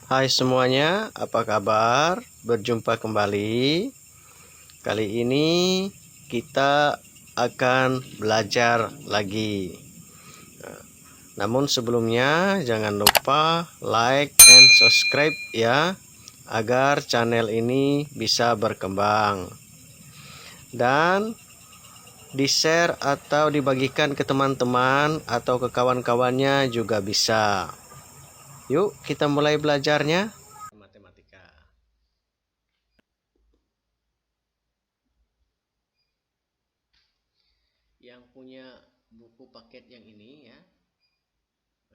Hai semuanya, apa kabar? Berjumpa kembali. Kali ini kita akan belajar lagi. Namun sebelumnya jangan lupa like and subscribe ya, agar channel ini bisa berkembang. Dan di-share atau dibagikan ke teman-teman atau ke kawan-kawannya juga bisa. Yuk kita mulai belajarnya. Matematika. Yang punya buku paket yang ini ya,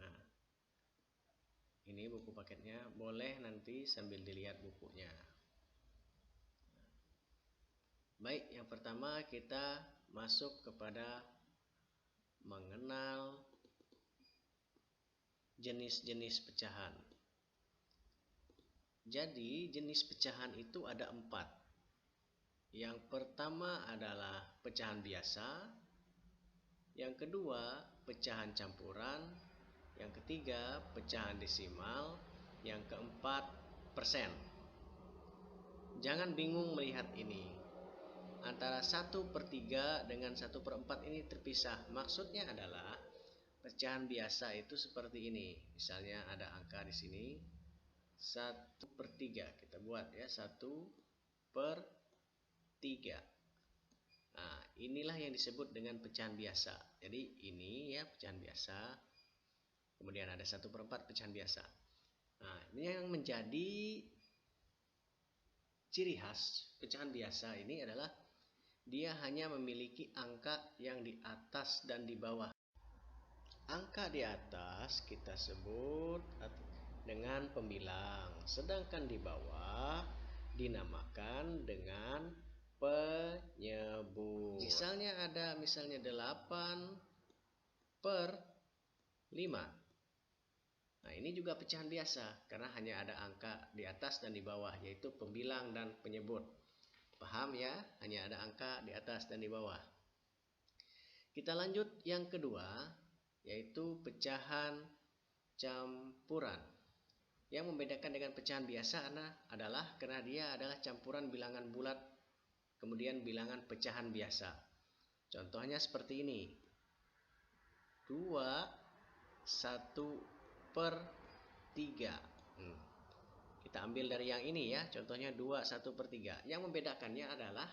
nah ini buku paketnya, boleh nanti sambil dilihat bukunya. Baik, yang pertama kita masuk kepada mengenal jenis-jenis pecahan. Jadi jenis pecahan itu ada 4. Yang pertama adalah pecahan biasa, yang kedua pecahan campuran, yang ketiga pecahan desimal, yang keempat persen. Jangan bingung melihat ini. Antara 1/3 dengan 1/4 ini terpisah. Maksudnya adalah pecahan biasa itu seperti ini. Misalnya ada angka di sini 1/3. Kita buat ya 1/3. Nah, inilah yang disebut dengan pecahan biasa. Jadi ini ya pecahan biasa. Kemudian ada 1/4 pecahan biasa. Nah, ini yang menjadi ciri khas pecahan biasa ini adalah dia hanya memiliki angka yang di atas dan di bawah. Angka di atas kita sebut dengan pembilang, sedangkan di bawah dinamakan dengan penyebut. Misalnya ada 8/5. Nah, ini juga pecahan biasa karena hanya ada angka di atas dan di bawah, yaitu pembilang dan penyebut. Paham ya? Hanya ada angka di atas dan di bawah. Kita lanjut yang kedua, yaitu pecahan campuran. Yang membedakan dengan pecahan biasa adalah karena dia adalah campuran bilangan bulat kemudian bilangan pecahan biasa. Contohnya seperti ini. 2/1/3. Kita ambil dari yang ini ya, contohnya 2/1/3. Yang membedakannya adalah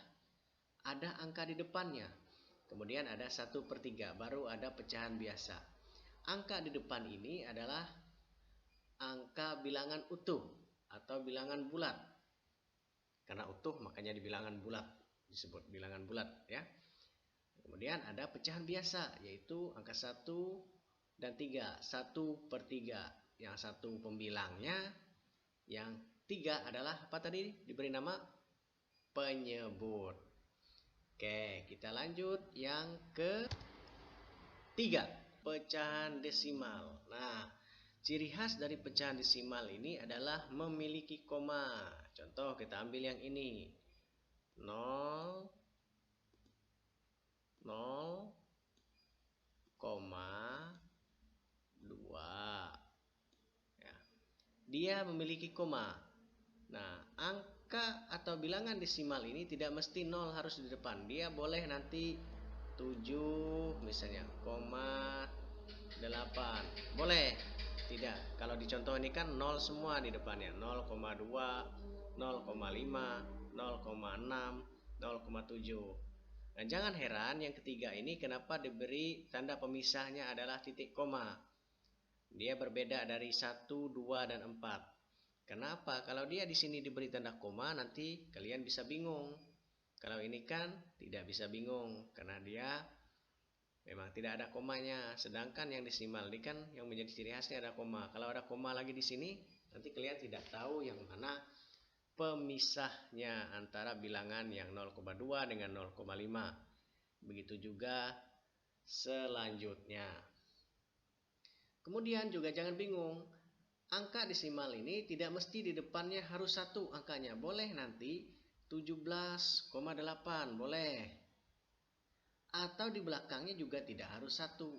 ada angka di depannya. Kemudian ada 1/3, baru ada pecahan biasa. Angka di depan ini adalah angka bilangan utuh atau bilangan bulat. Karena utuh makanya dibilangan bulat, disebut bilangan bulat ya. Kemudian ada pecahan biasa, yaitu angka 1 dan 3. 1/3. Yang satu pembilangnya, yang 3 adalah apa tadi? Diberi nama penyebut. Oke, kita lanjut yang ketiga, pecahan desimal. Nah, ciri khas dari pecahan desimal ini adalah memiliki koma. Contoh kita ambil yang ini. 0,2 ya. Dia memiliki koma. Nah, angka atau bilangan desimal ini tidak mesti 0 harus di depan. Dia boleh nanti 7 misalnya, 8. Boleh. Tidak. Kalau di contoh ini kan 0 semua di depannya. 0,2, 0,5, 0,6, 0,7. Nah, jangan heran yang ketiga ini kenapa diberi tanda pemisahnya adalah titik koma. Dia berbeda dari 1, 2, dan 4. Kenapa? Kalau dia di sini diberi tanda koma, nanti kalian bisa bingung. Kalau ini kan tidak bisa bingung karena dia memang tidak ada komanya. Sedangkan yang desimal ini kan yang menjadi ciri khasnya ada koma. Kalau ada koma lagi di sini, nanti kalian tidak tahu yang mana pemisahnya antara bilangan yang 0,2 dengan 0,5. Begitu juga selanjutnya. Kemudian juga jangan bingung, angka desimal ini tidak mesti di depannya harus 1 angkanya. Boleh nanti 17,8 boleh. Atau di belakangnya juga tidak harus 1.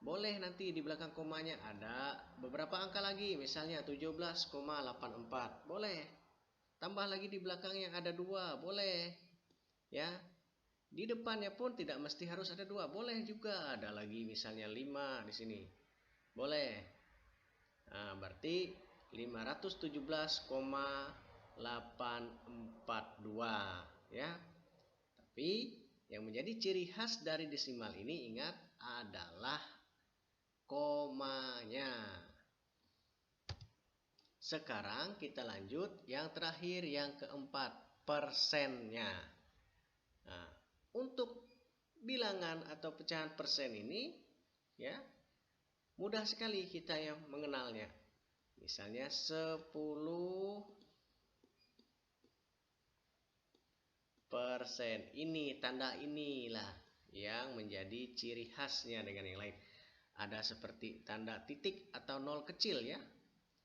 Boleh nanti di belakang komanya ada beberapa angka lagi, misalnya 17,84. Boleh. Tambah lagi di belakang yang ada 2, boleh. Ya. Di depannya pun tidak mesti harus ada 2, boleh juga. Ada lagi misalnya 5 di sini. Boleh. Nah, berarti 517,842 ya. Tapi yang menjadi ciri khas dari desimal ini ingat adalah komanya. Sekarang kita lanjut yang terakhir, yang keempat, persennya. Nah, untuk bilangan atau pecahan persen ini ya mudah sekali kita yang mengenalnya. Misalnya 10%. Ini tanda inilah yang menjadi ciri khasnya dengan yang lain. Ada seperti tanda titik atau nol kecil ya.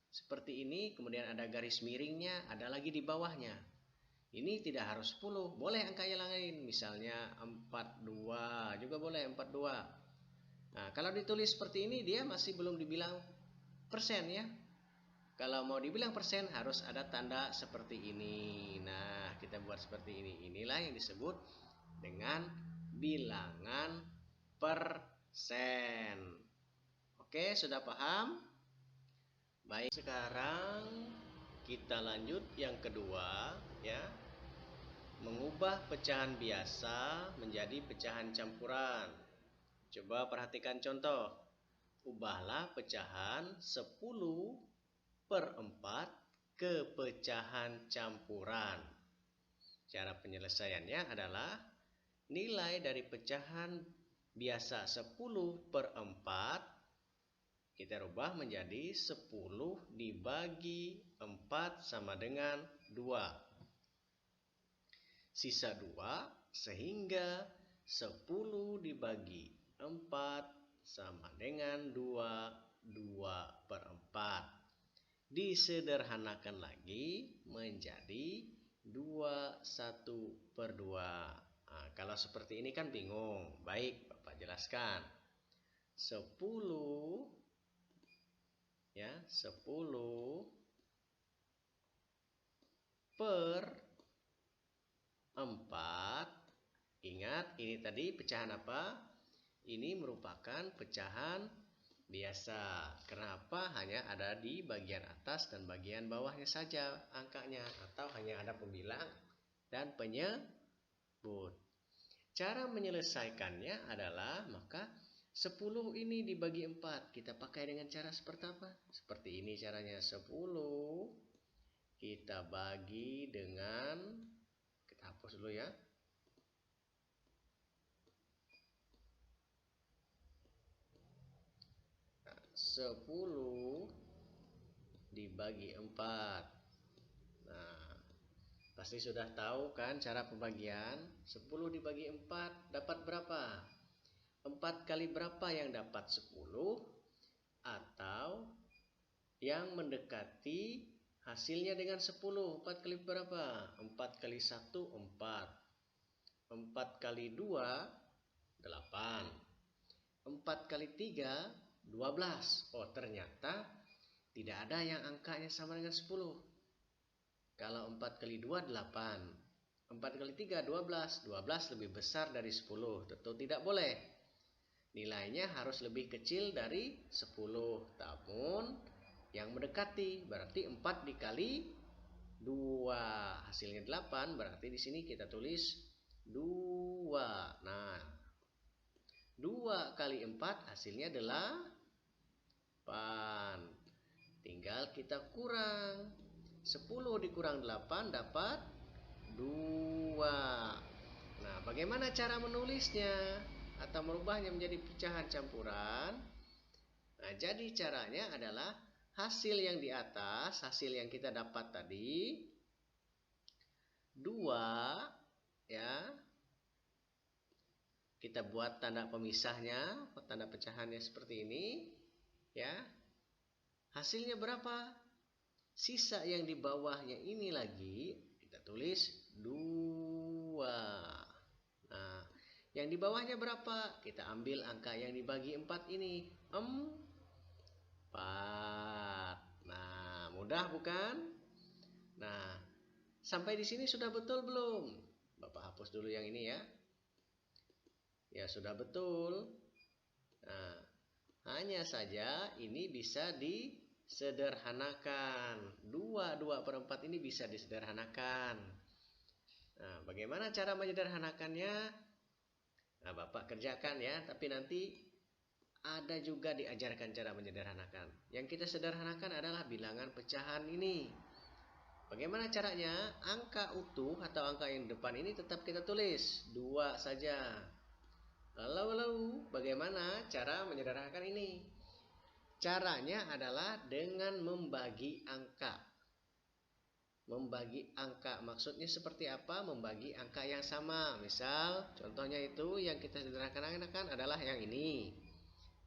Seperti ini, kemudian ada garis miringnya, ada lagi di bawahnya. Ini tidak harus 10, boleh angka yang lain, misalnya 42 juga boleh, 42. Nah, kalau ditulis seperti ini dia masih belum dibilang persen ya. Kalau mau dibilang persen harus ada tanda seperti ini. Nah, kita buat seperti ini. Inilah yang disebut dengan bilangan persen. Oke, sudah paham? Baik, sekarang kita lanjut yang kedua ya. Mengubah pecahan biasa menjadi pecahan campuran. Coba perhatikan contoh. Ubahlah pecahan 10/4 ke pecahan campuran. Cara penyelesaiannya adalah nilai dari pecahan biasa 10/4 kita rubah menjadi 10 dibagi 4 sama dengan 2. Sisa 2 sehingga 10 dibagi 4 sama dengan 2/4. Disederhanakan lagi menjadi 21/2. Nah, kalau seperti ini kan bingung. Baik, Bapak jelaskan. 10 ya, 10/4. Ingat, ini tadi pecahan apa? Ini merupakan pecahan biasa. Kenapa hanya ada di bagian atas dan bagian bawahnya saja angkanya, atau hanya ada pembilang dan penyebut. Cara menyelesaikannya adalah maka 10 ini dibagi 4. Kita pakai dengan cara seperti apa? Seperti ini caranya. 10 kita bagi dengan, kita hapus dulu ya. 10 dibagi 4. Nah, pasti sudah tahu kan cara pembagian. 10 dibagi 4 dapat berapa? 4 kali berapa yang dapat 10? Atau yang mendekati hasilnya dengan 10. 4 kali berapa? 4 kali 1, 4. 4 kali 2, 8. 4 kali 3, 12. Oh, ternyata tidak ada yang angkanya sama dengan 10. Kalau 4 kali 2, 8. 4 kali 3, 12. 12 lebih besar dari 10. Tentu tidak boleh. Nilainya harus lebih kecil dari 10. Namun yang mendekati, berarti 4 dikali 2. Hasilnya 8, berarti di sini kita tulis 2. Nah, 2 kali 4 hasilnya 8. Tinggal kita kurang. 10 dikurang 8 dapat 2. Nah, bagaimana cara menulisnya atau merubahnya menjadi pecahan campuran? Nah, jadi caranya adalah hasil yang di atas, hasil yang kita dapat tadi 2 ya. Kita buat tanda pemisahnya, tanda pecahannya seperti ini ya. Hasilnya berapa? Sisa yang di bawahnya ini lagi kita tulis 2. Nah, Yang di bawahnya berapa? Kita ambil angka yang dibagi 4 ini. 4. Nah, mudah bukan? Nah, sampai di sini sudah betul belum? Bapak hapus dulu yang ini ya. Ya, sudah betul. Nah, hanya saja ini bisa disederhanakan. 2/4 ini bisa disederhanakan. Nah, bagaimana cara menyederhanakannya? Nah, Bapak kerjakan ya, tapi nanti ada juga diajarkan cara menyederhanakan. Yang kita sederhanakan adalah bilangan pecahan ini. Bagaimana caranya? Angka utuh atau angka yang depan ini tetap kita tulis 2 saja. Lalu bagaimana cara menyederhanakan ini? Caranya adalah dengan membagi angka. Membagi angka maksudnya seperti apa? Membagi angka yang sama. Misal contohnya itu yang kita sederhanakan adalah yang ini.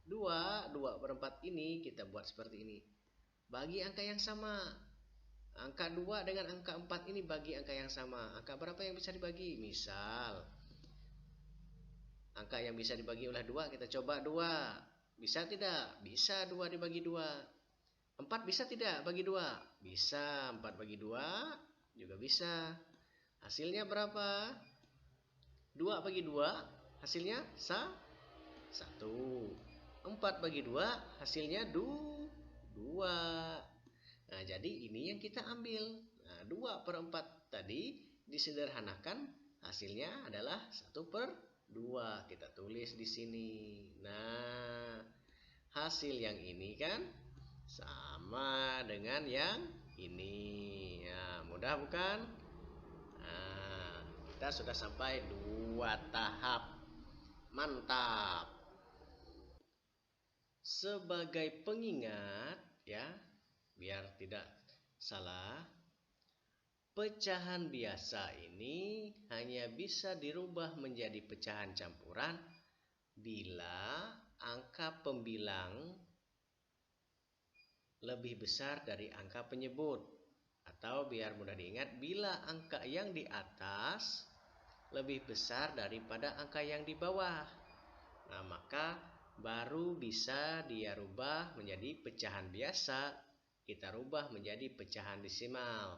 2/4 ini kita buat seperti ini. Bagi angka yang sama. Angka 2 dengan angka 4 ini bagi angka yang sama. Angka berapa yang bisa dibagi? Misal angka yang bisa dibagi oleh 2 kita coba 2. Bisa tidak? Bisa 2 dibagi 2. 4 bisa tidak bagi 2? Bisa. 4 bagi 2 juga bisa. Hasilnya berapa? 2 bagi 2 hasilnya 1. 4 bagi 2 hasilnya 2. Nah, jadi ini yang kita ambil. Nah, 2/4 tadi disederhanakan hasilnya adalah 1/2. Kita tulis di sini. Nah, hasil yang ini kan sama dengan yang ini. Ya, mudah bukan? Nah, kita sudah sampai 2 tahap. Mantap. Sebagai pengingat ya, biar tidak salah, pecahan biasa ini hanya bisa dirubah menjadi pecahan campuran bila angka pembilang lebih besar dari angka penyebut. Atau biar mudah diingat, bila angka yang di atas lebih besar daripada angka yang di bawah. Nah, maka baru bisa dia rubah menjadi pecahan biasa. Kita rubah menjadi pecahan desimal.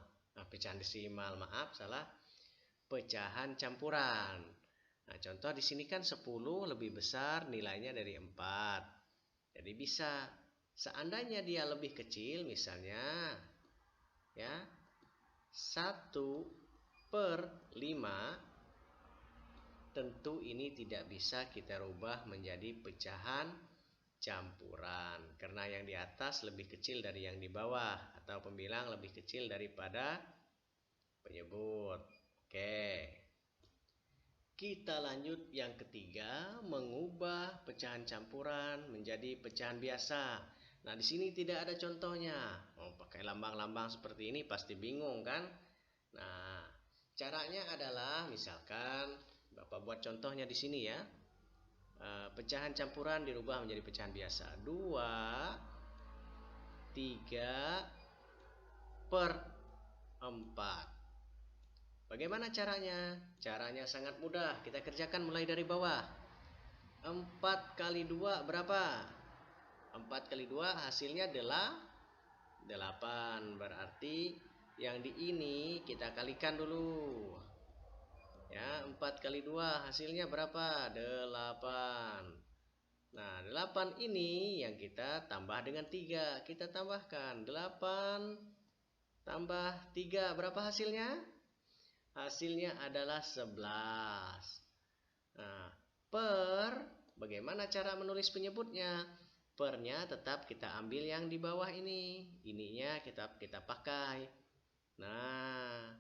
Pecahan campuran. Nah, contoh di sini kan 10 lebih besar nilainya dari 4. Jadi bisa. Seandainya dia lebih kecil, misalnya ya 1/5, tentu ini tidak bisa kita rubah menjadi pecahan campuran karena yang di atas lebih kecil dari yang di bawah atau pembilang lebih kecil daripada penyebut. Oke. Kita lanjut yang ketiga, mengubah pecahan campuran menjadi pecahan biasa. Nah, di sini tidak ada contohnya. Pakai lambang-lambang seperti ini pasti bingung kan? Nah, caranya adalah misalkan Bapak buat contohnya di sini ya. Pecahan campuran dirubah menjadi pecahan biasa. 2/3/4. Bagaimana caranya? Caranya sangat mudah. Kita kerjakan mulai dari bawah. 4 kali 2 berapa? 4 kali 2 hasilnya 8. Berarti yang di ini kita kalikan dulu. Ya, 4 kali 2 hasilnya berapa? 8. Nah, 8 ini yang kita tambah dengan 3. Kita tambahkan 8 tambah 3. Berapa hasilnya? Hasilnya adalah 11. Nah, bagaimana cara menulis penyebutnya? Pernya tetap kita ambil yang di bawah ini. Ininya kita pakai. Nah,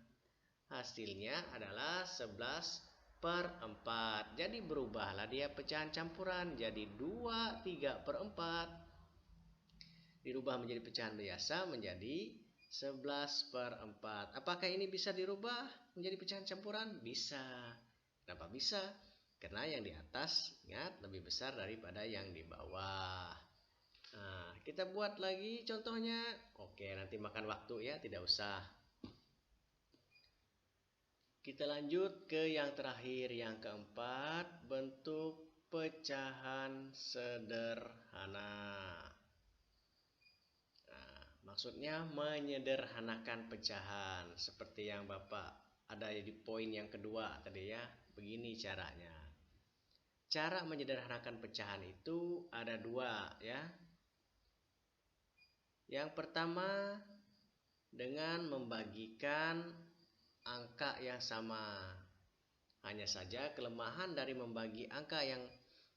hasilnya adalah 11/4. Jadi berubahlah dia pecahan campuran jadi 2/3/4. Dirubah menjadi pecahan biasa menjadi 11/4. Apakah ini bisa dirubah menjadi pecahan campuran? Bisa. Kenapa bisa? Karena yang di atas ingat lebih besar daripada yang di bawah. Nah, kita buat lagi contohnya. Oke, nanti makan waktu ya, tidak usah. Kita lanjut ke yang terakhir, yang keempat, bentuk pecahan sederhana. Nah, maksudnya menyederhanakan pecahan, seperti yang Bapak ada di poin yang kedua tadi ya. Begini caranya. Cara menyederhanakan pecahan itu ada dua ya. Yang pertama dengan membagikan angka yang sama. Hanya saja kelemahan dari membagi angka yang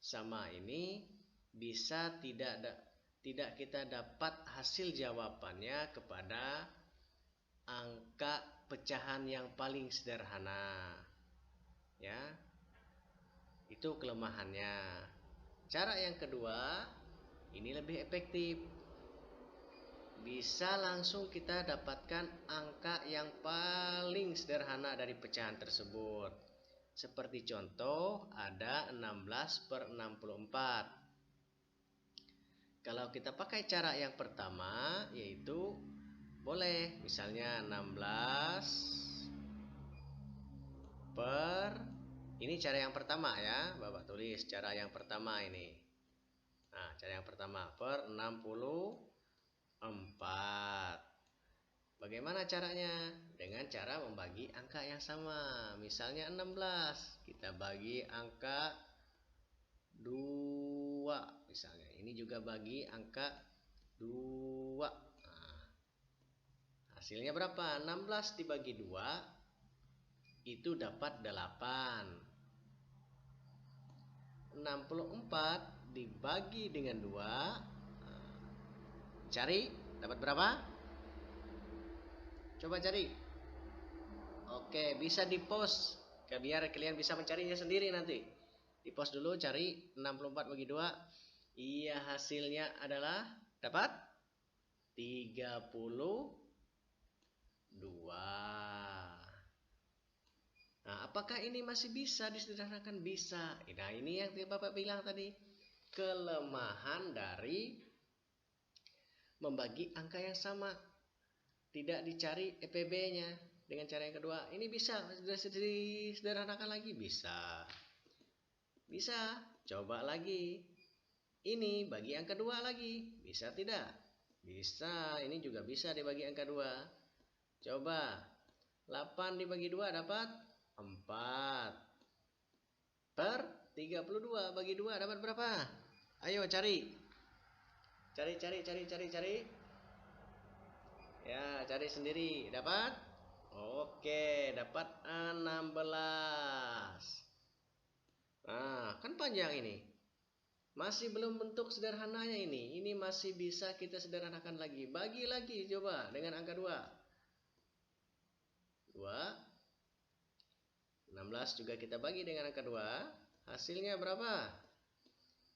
sama ini bisa tidak kita dapat hasil jawabannya kepada angka pecahan yang paling sederhana. Ya. Itu kelemahannya. Cara yang kedua ini lebih efektif. Bisa langsung kita dapatkan angka yang paling sederhana dari pecahan tersebut. Seperti contoh ada 16/64. Kalau kita pakai cara yang pertama, yaitu boleh misalnya 16 per, ini cara yang pertama ya, Bapak tulis cara yang pertama ini. Nah, cara yang pertama per 64. Bagaimana caranya? Dengan cara membagi angka yang sama. Misalnya 16, kita bagi angka 2 misalnya. Ini juga bagi angka 2. Nah, hasilnya berapa? 16 dibagi 2 itu dapat 8. 64 dibagi dengan 2, cari dapat berapa? Coba cari. Oke, bisa di post biar kalian bisa mencarinya sendiri nanti. Di post dulu, cari 64 bagi 2. Iya, hasilnya adalah dapat 32. Nah, apakah ini masih bisa disederhanakan? Bisa. Nah, ini yang Bapak bilang tadi. Kelemahan dari membagi angka yang sama. Tidak dicari EPB-nya. Dengan cara yang kedua, ini bisa disederhanakan lagi? Bisa. Bisa. Coba lagi. Ini bagi angka 2 lagi. Bisa tidak? Bisa. Ini juga bisa dibagi angka 2. Coba. 8 dibagi 2 dapat 4. Per 32 bagi 2 dapat berapa? Ayo cari. Cari. Ya, cari sendiri. Dapat? Oke, dapat 16. Nah, kan panjang ini. Masih belum bentuk sederhananya ini. Ini masih bisa kita sederhanakan lagi. Bagi lagi coba dengan angka 2. 16 juga kita bagi dengan angka 2. Hasilnya berapa?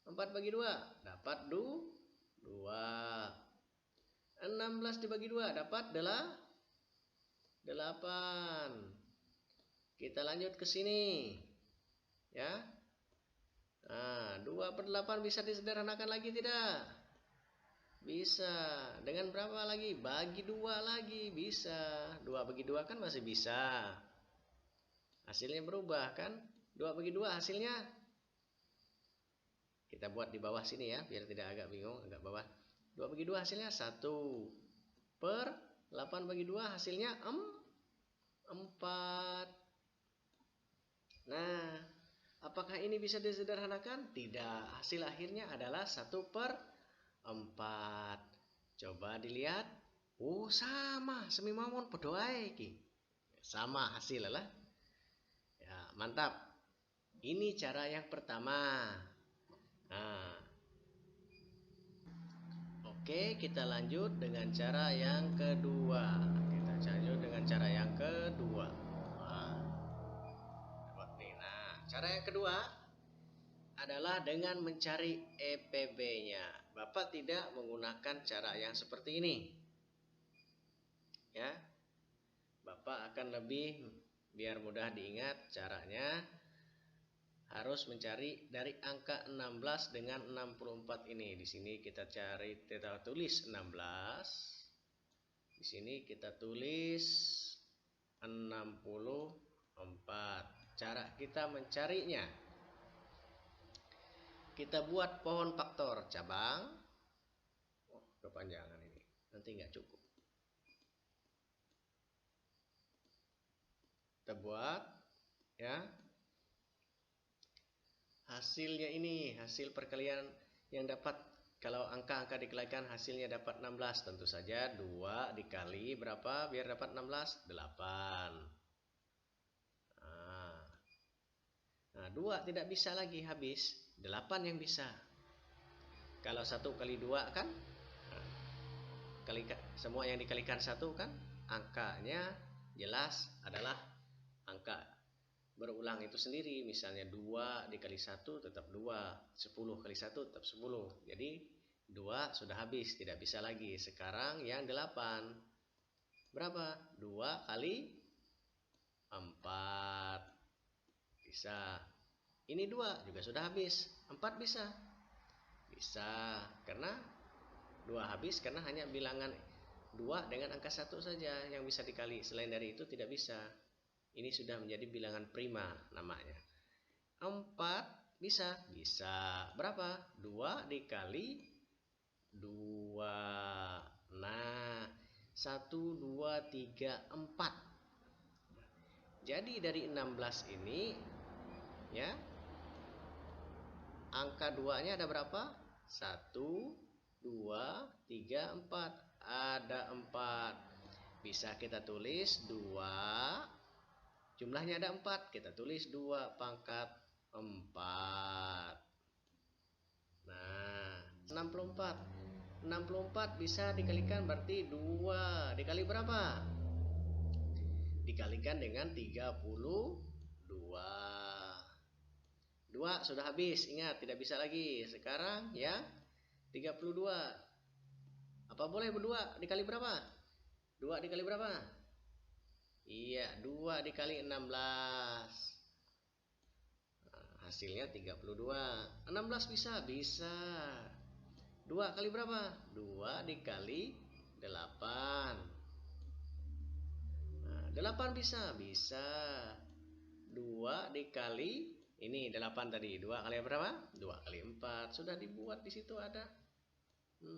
4 bagi 2 dapat 2. 16 dibagi 2 dapat 8. Kita lanjut ke sini. Ya. Nah, 2/8 bisa disederhanakan lagi tidak? Bisa. Dengan berapa lagi? Bagi 2 lagi bisa. 2 bagi 2 kan masih bisa. Hasilnya berubah kan? 2 bagi 2 hasilnya. Kita buat di bawah sini ya, biar tidak agak bingung, agak bawah. 2 bagi 2 hasilnya 1. Per 8 bagi 2 hasilnya 4. Nah, apakah ini bisa disederhanakan? Tidak. Hasil akhirnya adalah 1/4. Coba dilihat. Oh, sama. Semi mawon padha ae iki. Sama hasil lah. Ya, mantap. Ini cara yang pertama. Nah, oke, kita lanjut dengan cara yang kedua. Nah, cara yang kedua adalah dengan mencari EPB-nya. Bapak tidak menggunakan cara yang seperti ini. Ya. Bapak akan lebih biar mudah diingat caranya. Harus mencari dari angka 16 dengan 64 ini. Di sini kita tulis 16. Di sini kita tulis 64. 4. Cara kita mencarinya, kita buat pohon faktor cabang. Oh, kepanjangan ini, nanti nggak cukup. Kita buat ya. Hasilnya ini, hasil perkalian yang dapat kalau angka-angka dikalikan hasilnya dapat 16. Tentu saja 2 dikali berapa biar dapat 16? 8. Nah, 2 tidak bisa lagi habis, 8 yang bisa. Kalau 1 kali 2 kan semua yang dikalikan 1 kan angkanya jelas adalah angka berulang itu sendiri. Misalnya 2 dikali 1 tetap 2, 10 kali 1 tetap 10. Jadi 2 sudah habis, tidak bisa lagi. Sekarang yang 8 berapa? 2 kali 4 bisa. Ini 2 juga sudah habis. 4 bisa? Bisa, karena 2 habis karena hanya bilangan 2 dengan angka 1 saja yang bisa dikali. Selain dari itu tidak bisa. Ini sudah menjadi bilangan prima namanya. 4 bisa? Bisa. Berapa? 2 dikali 2. Nah, 1, 2, 3, 4. Jadi dari 16 ini ya, angka 2-nya ada berapa? 1, 2, 3, 4. Ada 4. Bisa kita tulis 2. Jumlahnya ada 4. Kita tulis 2 pangkat 4. Nah, 64. 64 bisa dikalikan berarti 2 dikali berapa? Dikalikan dengan 32. 2 sudah habis, ingat tidak bisa lagi. Sekarang ya 32. Apa boleh berdua dikali berapa? 2 dikali berapa? Iya, 2 dikali 16. Nah, hasilnya 32. 16 bisa? Bisa. 2 kali berapa? 2 dikali 8. Nah, 8 bisa? Bisa. 2 dikali ini 8 tadi. 2 kali berapa? 2 kali 4. Sudah dibuat di situ ada. 4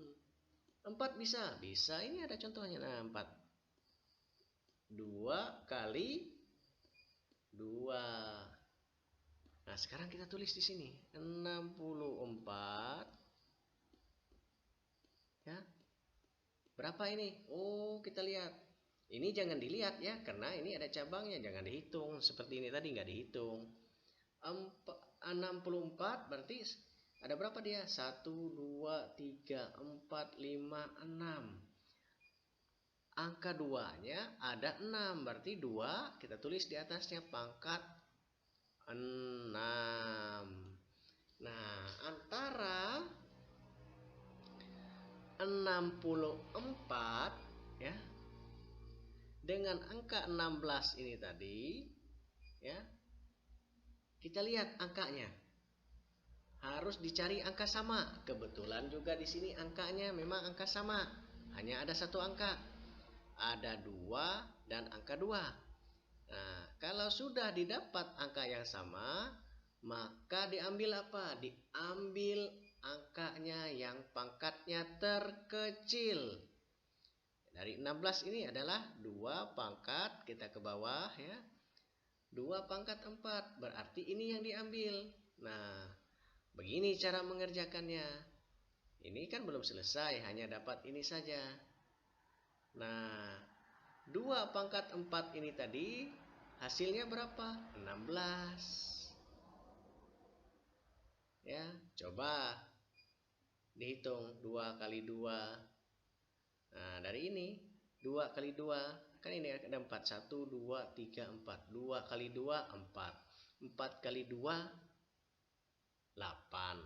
bisa? Bisa. Ini ada contohnya. Nah, 4. 2 kali 2. Nah, sekarang kita tulis di sini 64. Ya. Berapa ini? Oh, kita lihat. Ini jangan dilihat ya, karena ini ada cabangnya, jangan dihitung. Seperti ini tadi nggak dihitung. 64 berarti ada berapa dia? 1, 2, 3, 4, 5, 6. Angka 2-nya ada 6, berarti 2 kita tulis di atasnya pangkat 6. Nah, antara 64 ya dengan angka 16 ini tadi ya, kita lihat angkanya. Harus dicari angka sama. Kebetulan juga di sini angkanya memang angka sama. Hanya ada satu angka. Ada 2 dan angka 2. Nah, kalau sudah didapat angka yang sama, maka diambil apa? Diambil angkanya yang pangkatnya terkecil. Dari 16 ini adalah 2 pangkat, kita ke bawah ya. 2 pangkat 4, berarti ini yang diambil. Nah, begini cara mengerjakannya. Ini kan belum selesai, hanya dapat ini saja. Nah, 2 pangkat 4 ini tadi hasilnya berapa? 16. Ya, coba dihitung 2 kali 2. Nah, dari ini 2 kali 2. Kan ini ada 4. 1, 2, 3, 4. 2 kali 2, 4. 4 kali 2, 8.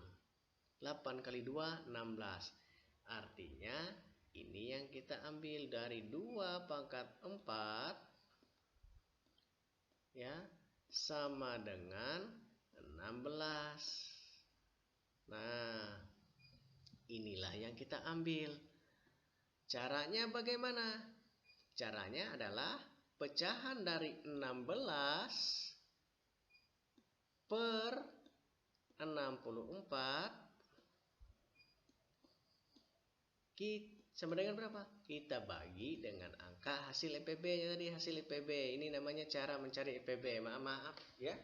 8 kali 2, 16. Artinya ini yang kita ambil dari 2 pangkat 4 ya, sama dengan 16. Nah, inilah yang kita ambil. Caranya bagaimana? Caranya adalah pecahan dari 16 per 64 sama dengan berapa? Kita bagi dengan angka hasil IPB-nya tadi, hasil IPB. Ini namanya cara mencari IPB. Maaf ya,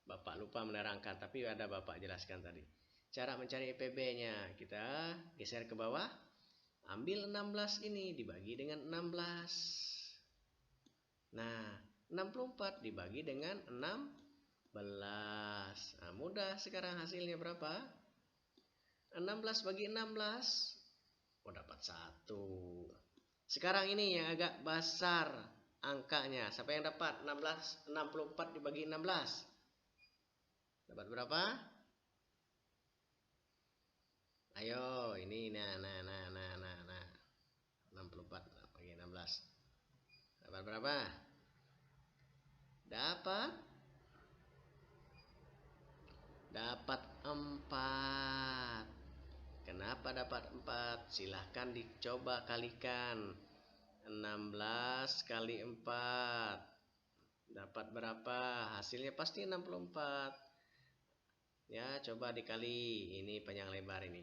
Bapak lupa menerangkan, tapi ada Bapak jelaskan tadi. Cara mencari IPB-nya, kita geser ke bawah, ambil 16 ini dibagi dengan 16. Nah, 64 dibagi dengan 16. Nah, mudah sekarang hasilnya berapa? 16 bagi 16. Oh, dapat 1. Sekarang ini yang agak besar angkanya. Siapa yang dapat? 64 dibagi 16. Dapat berapa? Ayo, ini nah. 64 bagi 16. Dapat berapa? Dapat 4. Kenapa dapat 4? Silahkan dicoba kalikan. 16 kali 4 dapat berapa? Hasilnya pasti 64. Ya, coba dikali. Ini panjang lebar ini.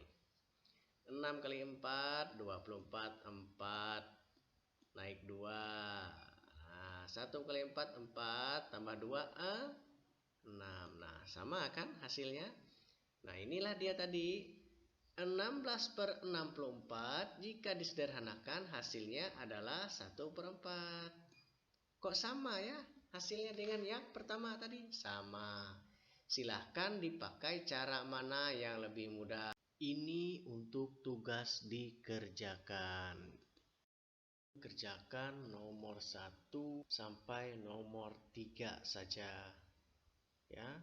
6 kali 4 24. 4 naik 2. Nah, 1 kali 4 4 tambah 2 6. Nah, sama kan hasilnya? Nah, inilah dia tadi. 16 per 64 jika disederhanakan hasilnya adalah 1/4. Kok sama ya hasilnya dengan yang pertama tadi? Sama. Silahkan dipakai cara mana yang lebih mudah. Ini untuk tugas dikerjakan. Kerjakan nomor 1 sampai nomor 3 saja. Ya.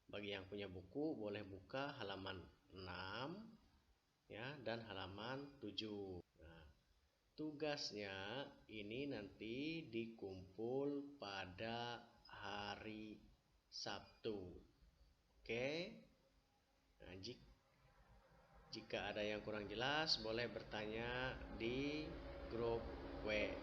Bagi yang punya buku boleh buka halaman 6 ya dan halaman 7. Nah, tugasnya ini nanti dikumpul pada hari Sabtu. Oke. Nah, jika ada yang kurang jelas boleh bertanya di grup WA.